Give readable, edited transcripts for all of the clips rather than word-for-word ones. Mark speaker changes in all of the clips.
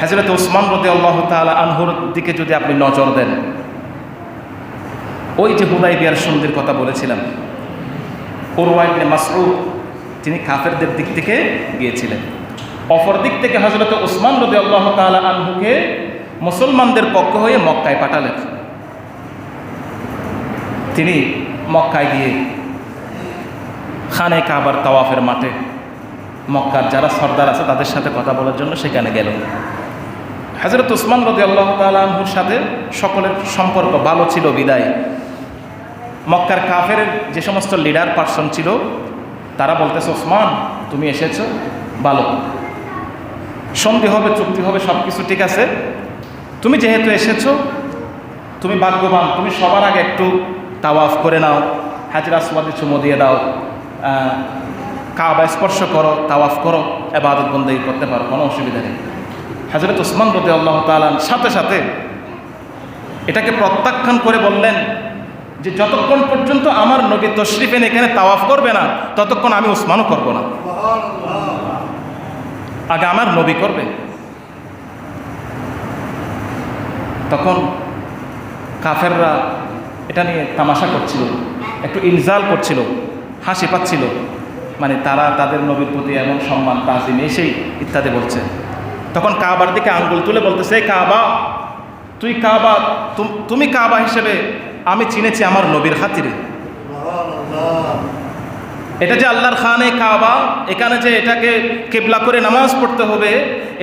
Speaker 1: হযরত ওসমান রাদিয়াল্লাহু তাআলা আনহুর দিকে যদি আপনি নজর দেন, ওই যে হুদায়বিয়ার সন্ধির কথা বলেছিলাম, উরওয়া ইবনে মাসউদ তিনি কাফেরদের দিক থেকে গিয়েছিলেন, অপর দিক থেকে হযরত ওসমান রাদিয়াল্লাহু তাআলা আনহুকে মুসলমানদের পক্ষ হয়ে মক্কায় পাঠালেন। তিনি মক্কায় গিয়ে খানে কাবার তাওয়াফের মাঠে মক্কার যারা সর্দার আছে তাদের সাথে কথা বলার জন্য সেখানে গেল। হযরত ওসমান রাদিয়াল্লাহু তাআলা আনহুর সাথে সকলের সম্পর্ক ভালো ছিল বিদায় মক্কার কাফের যে সমস্ত লিডার পার্সন ছিল তারা বলতেছে, ওসমান তুমি এসেছো, ভালো, সন্ধি হবে, চুক্তি হবে, সব কিছু ঠিক আছে, তুমি যেহেতু এসেছো তুমি ভাগ্যবান, তুমি সবার আগে একটু তাওয়াফ করে নাও, হাজর আসওয়াদে চুমো দিয়ে দাও, কাবা স্পর্শ করো, তাওয়াফ করো, ইবাদত বন্দেগী করতে পারো, কোনো অসুবিধা নেই। হযরত ওসমান রাদিয়াল্লাহু তাআলা সাথে সাথে এটাকে প্রত্যাখ্যান করে বললেন যে যতক্ষণ পর্যন্ত আমার নবী তশরিফ এনে এখানে তাওয়াফ করবে না ততক্ষণ আমি ওসমানও করব না, আগে আমার নবী করবে। তখন কাফেররা এটা নিয়ে তামাশা করছিল, একটু ইনজাল করছিল, হাসি পাচ্ছিল, মানে তারা তাদের নবীর প্রতি এমন সম্মান তাজিম এসেই ইত্যাদি বলছে। তখন কাবার দিকে আঙ্গুল তুলে বলতেছে, এই কাবা, তুই কাবা, তুমি কাবা হিসেবে আমি চিনেছি আমার নবীর খাতিরে। এটা যে আল্লাহর খানে কাবা, এখানে যে এটাকে কিবলা করে নামাজ পড়তে হবে,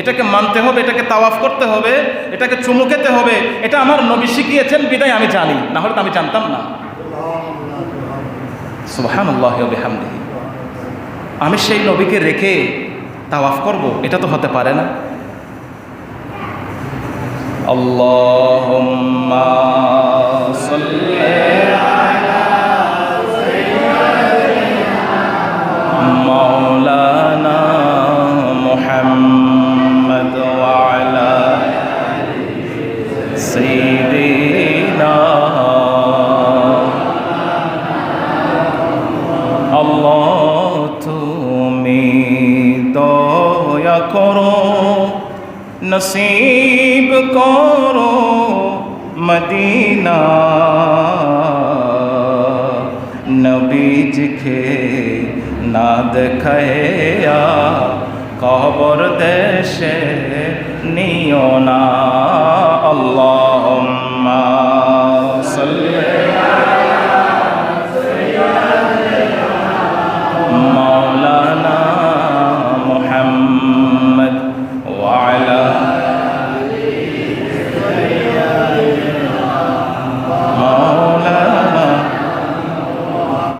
Speaker 1: এটাকে মানতে হবে, এটাকে তাওয়াফ করতে হবে, এটাকে চুমু খেতে হবে, এটা আমার নবী শিখিয়েছেন বিদায় আমি জানি, না হলে তো আমি জানতাম না। সুবহানাল্লাহি ওয়া বিহামদিহি, আমি সেই নবীকে রেখে তাওয়াফ করব, এটা তো হতে পারে না। আল্লাহুম্মা সাল্লি আলা মাওলানা মুহাম্মদ ওয়া আলা সাইয়্যিদিনা আল্লাহ, তুমি দয়া করো, নসিব করো মদিনা, নবীজিকে না দেখায়া কবর দেশে নিও না।